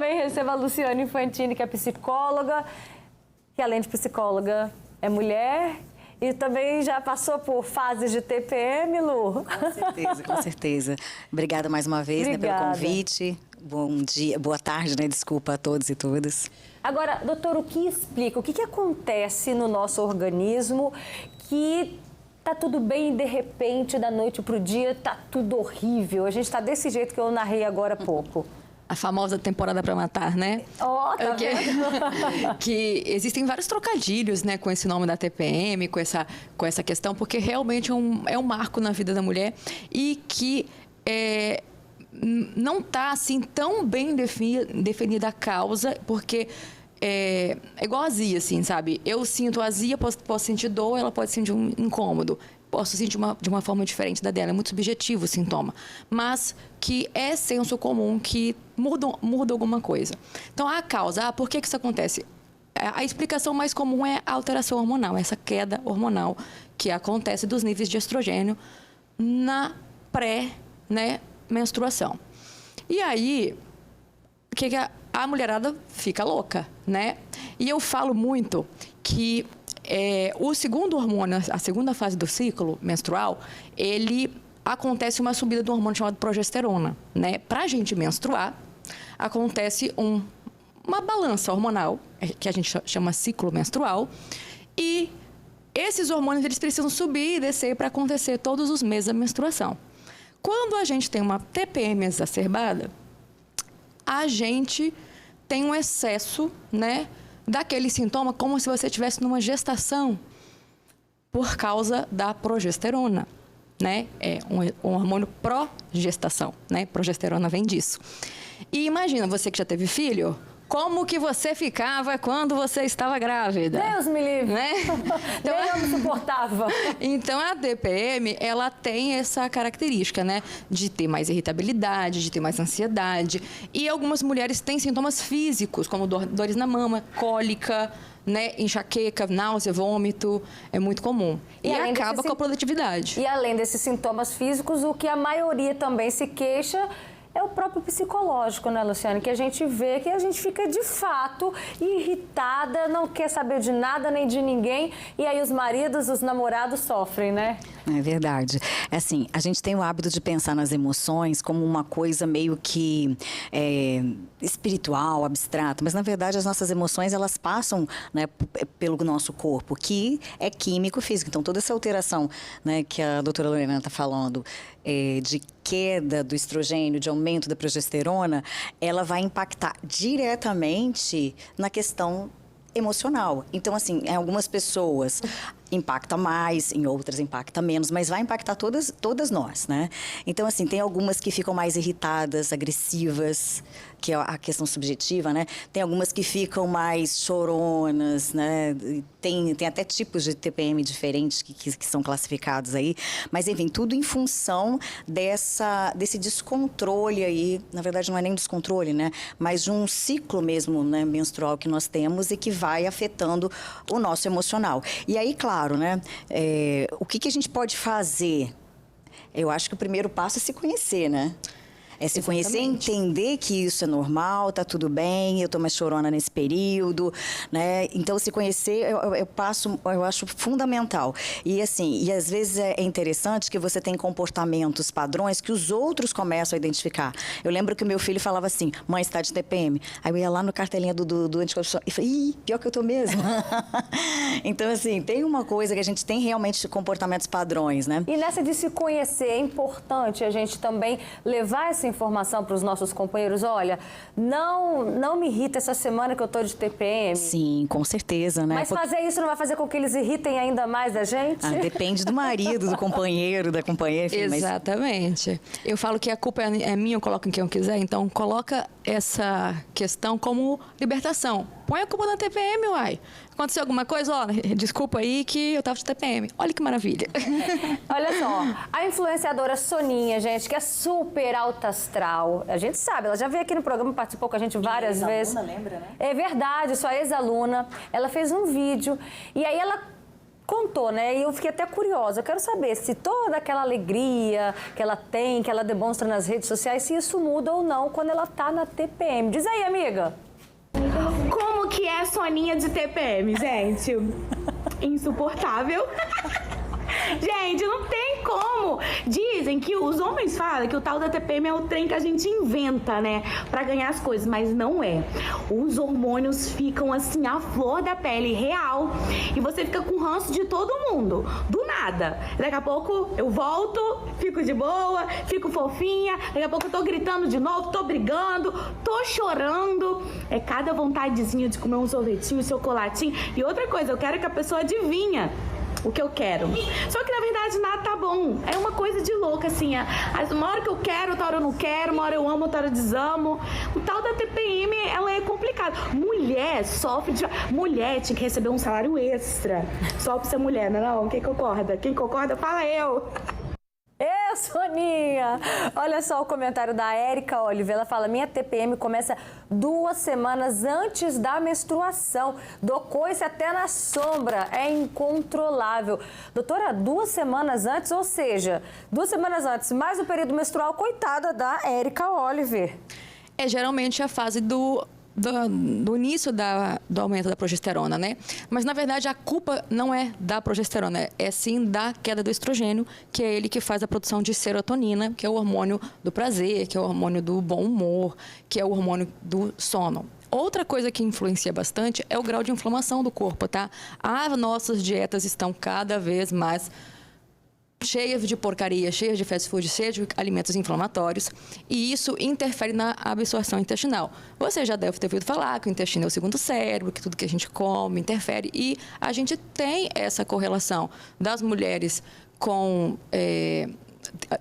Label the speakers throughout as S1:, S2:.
S1: Também recebo a Luciane Infantini, que é psicóloga, que além de psicóloga é mulher e também já passou por fases de TPM, Lu.
S2: Com certeza, com certeza. Obrigada mais uma vez, né, pelo convite. Bom dia, boa tarde, né? Desculpa a todos e todas.
S1: Agora, doutor, o que explica? O que acontece no nosso organismo que tá tudo bem e de repente, da noite para o dia, tá tudo horrível? A gente tá desse jeito que eu narrei agora há pouco.
S3: A famosa temporada para matar, né?
S1: Tá vendo?
S3: Que existem vários trocadilhos, né, com esse nome da TPM, com essa questão, porque realmente é um marco na vida da mulher e que não está assim tão bem definida a causa, porque é igual a azia, assim, sabe? Eu sinto azia, posso sentir dor, ela pode sentir um incômodo. Posso sentir de uma forma diferente da dela. É muito subjetivo o sintoma. Mas que é senso comum que muda alguma coisa. Então, a causa, por que isso acontece? A explicação mais comum é a alteração hormonal, essa queda hormonal que acontece dos níveis de estrogênio na pré-menstruação. E aí, que a mulherada fica louca, né? E eu falo muito que o segundo hormônio, a segunda fase do ciclo menstrual, acontece uma subida do hormônio chamado progesterona, né? Para a gente menstruar, acontece uma balança hormonal, que a gente chama ciclo menstrual, e esses hormônios eles precisam subir e descer para acontecer todos os meses da menstruação. Quando a gente tem uma TPM exacerbada, a gente tem um excesso, né, daquele sintoma como se você estivesse numa gestação por causa da progesterona, né? É um hormônio progestação, né? Progesterona vem disso. E imagina, você que já teve filho, como que você ficava quando você estava grávida?
S1: Deus me livre!
S3: Né?
S1: Então, eu não suportava.
S3: Então, a TPM, ela tem essa característica, né? De ter mais irritabilidade, de ter mais ansiedade. E algumas mulheres têm sintomas físicos, como dores na mama, cólica, né? Enxaqueca, náusea, vômito. É muito comum. E acaba com a produtividade.
S1: E além desses sintomas físicos, o que a maioria também se queixa é o próprio psicológico, né, Luciane? Que a gente vê que a gente fica, de fato, irritada, não quer saber de nada nem de ninguém. E aí os maridos, os namorados sofrem, né?
S2: É verdade. Assim, a gente tem o hábito de pensar nas emoções como uma coisa meio que espiritual, abstrata. Mas, na verdade, as nossas emoções, elas passam, né, pelo nosso corpo, que é químico físico. Então, toda essa alteração, né, que a doutora Lorena está falando, de queda do estrogênio, de aumento da progesterona, ela vai impactar diretamente na questão emocional. Então, assim, em algumas pessoas impacta mais, em outras impacta menos, mas vai impactar todas nós, né? Então, assim, tem algumas que ficam mais irritadas, agressivas, que é a questão subjetiva, né? Tem algumas que ficam mais choronas, né? Tem até tipos de TPM diferentes que são classificados aí, mas, enfim, tudo em função desse descontrole aí, na verdade não é nem descontrole, né? Mas de um ciclo mesmo, né, menstrual que nós temos e que vai afetando o nosso emocional. E aí, claro, né? O que a gente pode fazer? Eu acho que o primeiro passo é se conhecer, né? É se conhecer, entender que isso é normal, tá tudo bem, eu tô mais chorona nesse período, né? Então, se conhecer, eu acho fundamental. E assim, e às vezes é interessante que você tem comportamentos, padrões que os outros começam a identificar. Eu lembro que o meu filho falava assim, mãe, está de TPM. Aí eu ia lá no cartelinha do anticoncepção e falei, ih, pior que eu tô mesmo. Então, assim, tem uma coisa que a gente tem realmente comportamentos padrões, né?
S1: E nessa de se conhecer, é importante a gente também levar essa informação para os nossos companheiros, olha, não me irrita essa semana que eu tô de TPM.
S2: Sim, com certeza, né?
S1: Mas fazer isso não vai fazer com que eles irritem ainda mais a gente?
S2: Depende do marido, do companheiro, da companheira. Enfim,
S3: exatamente. Eu falo que a culpa é minha, eu coloco em quem eu quiser, então coloca essa questão como libertação. Põe a culpa na TPM, uai. Aconteceu alguma coisa? Ó, desculpa aí que eu tava de TPM. Olha que maravilha.
S1: Olha só, a influenciadora Soninha, gente, que é super alta astral. A gente sabe, ela já veio aqui no programa, participou com a gente várias vezes.
S2: Lembra, né?
S1: É verdade, sua ex-aluna. Ela fez um vídeo e aí ela contou, né? E eu fiquei até curiosa. Eu quero saber se toda aquela alegria que ela tem, que ela demonstra nas redes sociais, se isso muda ou não quando ela tá na TPM. Diz aí, amiga.
S4: Como que é a Soninha de TPM, gente? Insuportável. Gente, não tem como. Dizem que os homens falam que o tal da TPM é o trem que a gente inventa, né? Pra ganhar as coisas, mas não é. Os hormônios ficam assim, à flor da pele, real. E você fica com ranço de todo mundo. Do nada. Daqui a pouco eu volto, fico de boa, fico fofinha. Daqui a pouco eu tô gritando de novo, tô brigando, tô chorando. É cada vontadezinha de comer um sorvetinho, um chocolatinho. E outra coisa, eu quero que a pessoa adivinha o que eu quero. Só que, na verdade, nada tá bom. É uma coisa de louca, assim. Uma hora que eu quero, outra hora eu não quero, uma hora eu amo, outra hora eu desamo. O tal da TPM, ela é complicada. Mulher sofre de... Mulher tinha que receber um salário extra. Só pra ser mulher, não? Quem concorda? Quem concorda, fala eu.
S1: Soninha! Olha só o comentário da Érica Oliveira. Ela fala, minha TPM começa 2 semanas antes da menstruação. Dou coice até na sombra. É incontrolável. Doutora, 2 semanas antes, ou seja, 2 semanas antes, mais o período menstrual, coitada da Érica Oliveira.
S3: É geralmente a fase do início do aumento da progesterona, né? Mas, na verdade, a culpa não é da progesterona, é sim da queda do estrogênio, que é ele que faz a produção de serotonina, que é o hormônio do prazer, que é o hormônio do bom humor, que é o hormônio do sono. Outra coisa que influencia bastante é o grau de inflamação do corpo, tá? As nossas dietas estão cada vez mais cheias de porcaria, cheias de fast food, cheias de alimentos inflamatórios, e isso interfere na absorção intestinal. Você já deve ter ouvido falar que o intestino é o segundo cérebro, que tudo que a gente come interfere, e a gente tem essa correlação das mulheres com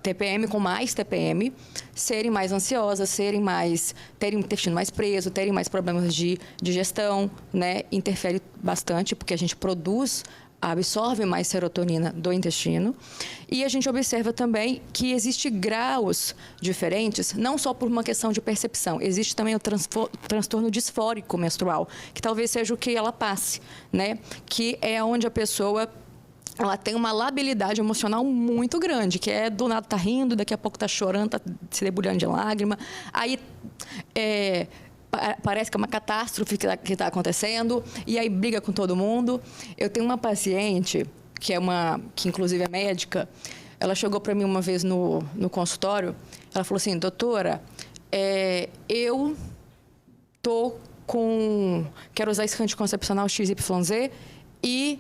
S3: TPM, com mais TPM, serem mais ansiosas, terem o intestino mais preso, terem mais problemas de digestão, né? Interfere bastante, porque a gente absorve mais serotonina do intestino. E a gente observa também que existem graus diferentes, não só por uma questão de percepção, existe também o transtorno disfórico menstrual, que talvez seja o que ela passe, né? Que é onde a pessoa ela tem uma labilidade emocional muito grande, que é do nada tá rindo, daqui a pouco tá chorando, tá se debulhando de lágrima, aí parece que é uma catástrofe que está acontecendo, e aí briga com todo mundo. Eu tenho uma paciente, que inclusive é médica, ela chegou para mim uma vez no consultório, ela falou assim, doutora, eu quero usar esse anticoncepcional XYZ e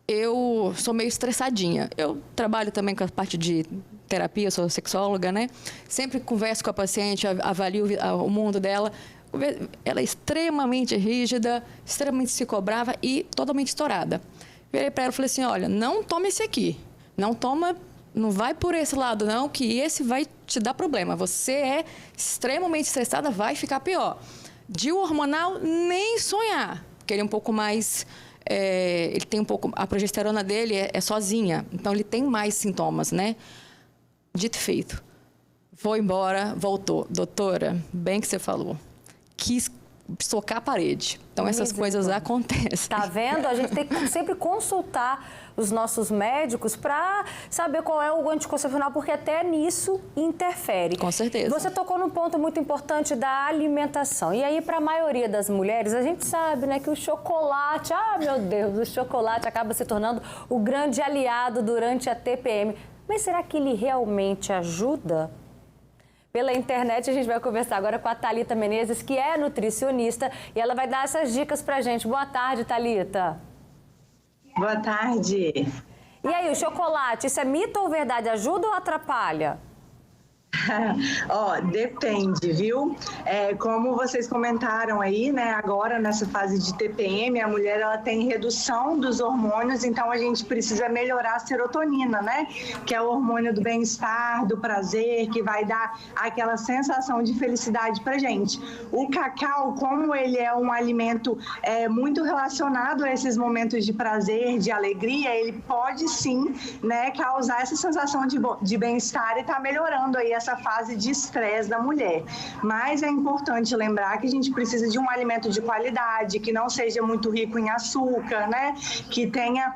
S3: eu sou meio estressadinha. Eu trabalho também com a parte de terapia, sou sexóloga, né? Sempre converso com a paciente, avalio o mundo dela. Ela é extremamente rígida, extremamente psicobrava e totalmente estourada. Virei para ela e falei assim, olha, não toma esse aqui. Não vai por esse lado não, que esse vai te dar problema. Você é extremamente estressada, vai ficar pior. De hormonal, nem sonhar, porque ele é um pouco mais... ele tem um pouco... A progesterona dele é sozinha, então ele tem mais sintomas, né? Dito e feito. Vou embora, voltou. Doutora, bem que você falou. Quis socar a parede. Então, essas coisas acontecem.
S1: Tá vendo? A gente tem que sempre consultar os nossos médicos para saber qual é o anticoncepcional, porque até nisso interfere.
S3: Com certeza.
S1: Você tocou num ponto muito importante da alimentação. E aí, para a maioria das mulheres, a gente sabe, né, que o chocolate, meu Deus, o chocolate acaba se tornando o grande aliado durante a TPM. Mas será que ele realmente ajuda? Pela internet, a gente vai conversar agora com a Thalita Menezes, que é nutricionista, e ela vai dar essas dicas pra gente. Boa tarde, Thalita.
S5: Boa tarde.
S1: E aí, o chocolate, isso é mito ou verdade? Ajuda ou atrapalha?
S5: Depende, viu? Como vocês comentaram aí, né? Agora, nessa fase de TPM, a mulher ela tem redução dos hormônios, então a gente precisa melhorar a serotonina, né? Que é o hormônio do bem-estar, do prazer, que vai dar aquela sensação de felicidade pra gente. O cacau, como ele é um alimento muito relacionado a esses momentos de prazer, de alegria, ele pode sim, né, causar essa sensação de bem-estar e tá melhorando aí a essa fase de estresse da mulher. Mas é importante lembrar que a gente precisa de um alimento de qualidade, que não seja muito rico em açúcar, né? Que tenha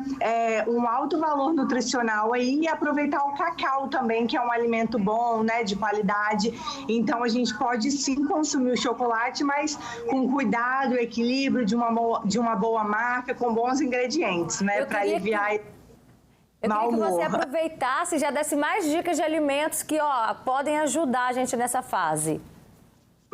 S5: um alto valor nutricional aí, e aproveitar o cacau também, que é um alimento bom, né? De qualidade. Então a gente pode sim consumir o chocolate, mas com cuidado, equilíbrio, de uma boa marca, com bons ingredientes, né? Para aliviar.
S1: Eu queria que você aproveitasse e já desse mais dicas de alimentos que, podem ajudar a gente nessa fase.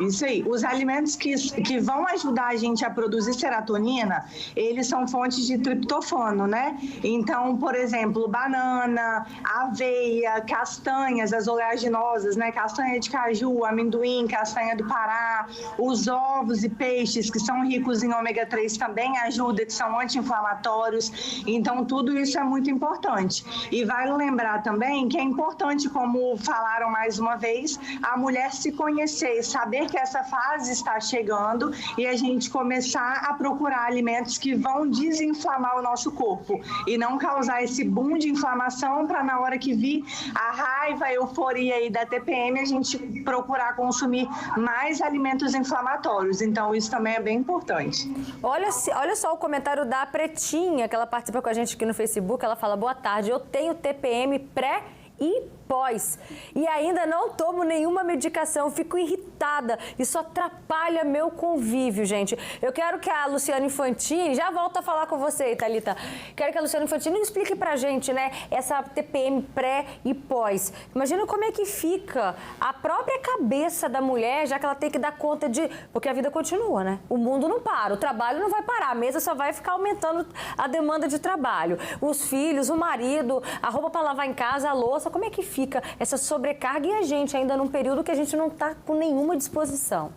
S5: Isso aí. Os alimentos que vão ajudar a gente a produzir serotonina, eles são fontes de triptofano, né? Então, por exemplo, banana, aveia, castanhas, as oleaginosas, né? Castanha de caju, amendoim, castanha do Pará, os ovos e peixes, que são ricos em ômega 3, também ajudam, que são anti-inflamatórios. Então, tudo isso é muito importante. E vale lembrar também que é importante, como falaram mais uma vez, a mulher se conhecer, saber que essa fase está chegando e a gente começar a procurar alimentos que vão desinflamar o nosso corpo e não causar esse boom de inflamação para, na hora que vir a raiva, a euforia aí da TPM, a gente procurar consumir mais alimentos inflamatórios. Então, isso também é bem importante.
S1: Olha só o comentário da Pretinha, que ela participa com a gente aqui no Facebook. Ela fala: boa tarde, eu tenho TPM pré e pós. E ainda não tomo nenhuma medicação, fico irritada. Isso atrapalha meu convívio, gente. Eu quero que a Luciana Infantini, já volto a falar com você, Thalita. Quero que a Luciana Infantini explique pra gente, né, essa TPM pré e pós. Imagina como é que fica a própria cabeça da mulher, já que ela tem que dar conta de... Porque a vida continua, né? O mundo não para, o trabalho não vai parar, a mesa só vai ficar aumentando a demanda de trabalho. Os filhos, o marido, a roupa pra lavar em casa, a louça, como é que fica essa sobrecarga e a gente ainda num período que a gente não está com nenhuma disposição?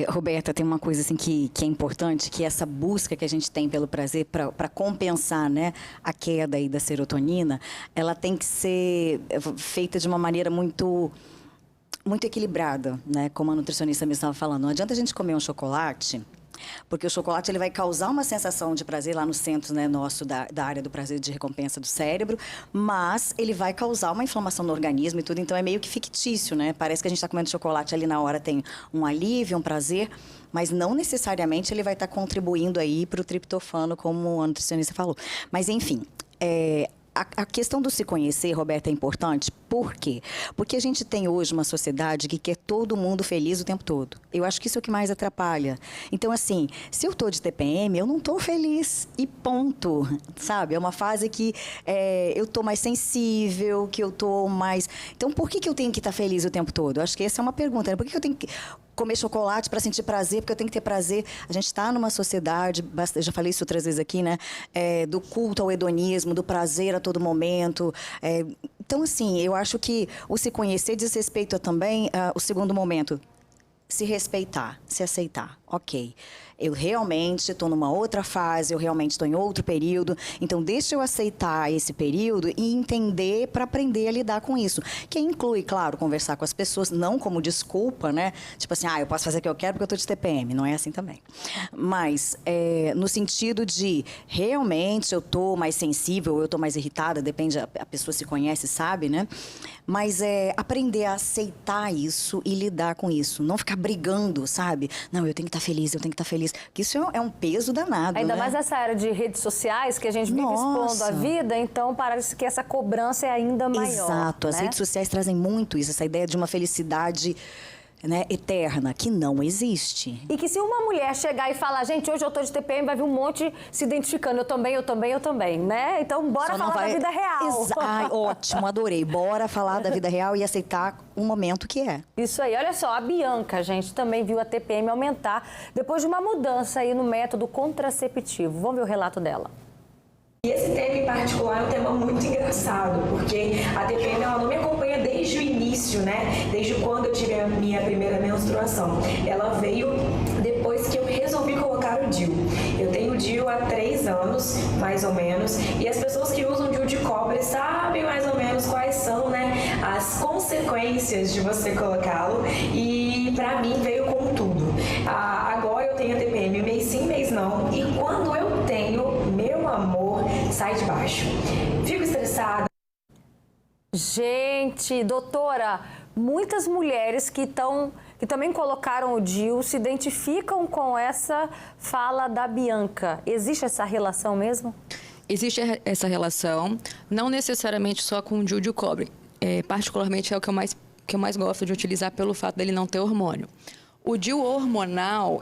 S2: Roberta, tem uma coisa assim que é importante, que essa busca que a gente tem pelo prazer para compensar, né, a queda aí da serotonina, ela tem que ser feita de uma maneira muito equilibrada, né? Como a nutricionista me estava falando. Não adianta a gente comer um chocolate, porque o chocolate ele vai causar uma sensação de prazer lá no centro, né, nosso da área do prazer de recompensa do cérebro, mas ele vai causar uma inflamação no organismo e tudo, então é meio que fictício, né? Parece que a gente está comendo chocolate ali na hora, tem um alívio, um prazer, mas não necessariamente ele vai estar contribuindo aí para o triptofano, como a nutricionista falou. Mas, enfim, a questão do se conhecer, Roberta, é importante. Por quê? Porque a gente tem hoje uma sociedade que quer todo mundo feliz o tempo todo. Eu acho que isso é o que mais atrapalha. Então, assim, se eu estou de TPM, eu não estou feliz. E ponto, sabe? É uma fase que eu estou mais sensível, que eu estou mais... Então, por que eu tenho que estar feliz o tempo todo? Eu acho que essa é uma pergunta, né? Por que eu tenho que comer chocolate para sentir prazer, porque eu tenho que ter prazer? A gente está numa sociedade, eu já falei isso outras vezes aqui, né? Do culto ao hedonismo, do prazer a todo momento. Então, assim, eu acho que o se conhecer diz respeito a também o segundo momento. Se respeitar, se aceitar. Ok, eu realmente estou numa outra fase, eu realmente estou em outro período, então deixa eu aceitar esse período e entender para aprender a lidar com isso. Que inclui, claro, conversar com as pessoas, não como desculpa, né? Tipo assim, eu posso fazer o que eu quero porque eu estou de TPM, não é assim também. Mas no sentido de, realmente eu estou mais sensível, eu estou mais irritada, depende, a pessoa se conhece, sabe, né? Mas aprender a aceitar isso e lidar com isso, não ficar brigando, sabe? Não, eu tenho que estar feliz, eu tenho que estar feliz. Porque isso é um peso danado,
S1: ainda
S2: né?
S1: mais nessa área de redes sociais, que a gente vive expondo a vida, então parece que essa cobrança é ainda maior.
S2: Exato, as redes sociais trazem muito isso, essa ideia de uma felicidade, né, eterna, que não existe.
S1: E que se uma mulher chegar e falar, gente, hoje eu tô de TPM, vai vir um monte se identificando, eu também, né? Então, bora falar da vida real.
S2: Ai, ótimo, adorei. Bora falar da vida real e aceitar o momento que é.
S1: Isso aí. Olha só, a Bianca, gente, também viu a TPM aumentar depois de uma mudança aí no método contraceptivo. Vamos ver o relato dela.
S6: E esse tema em particular é um tema muito engraçado, porque a TPM ela não me acompanha desde o início, né? Desde quando eu tive a minha primeira menstruação. Ela veio depois que eu resolvi colocar o DIU. Eu tenho o DIU há 3 anos, mais ou menos, e as pessoas que usam DIU de cobre sabem mais ou menos quais são, né, as consequências de você colocá-lo, e pra mim veio com tudo. Agora eu tenho a TPM mês sim, mês não, e quando eu tenho, meu amor, sai de baixo. Fico estressada.
S1: Gente, doutora, muitas mulheres que também colocaram o DIU se identificam com essa fala da Bianca. Existe essa relação mesmo?
S3: Existe essa relação, não necessariamente só com o DIU de cobre. Particularmente é o que eu mais gosto de utilizar pelo fato dele não ter hormônio. O DIU hormonal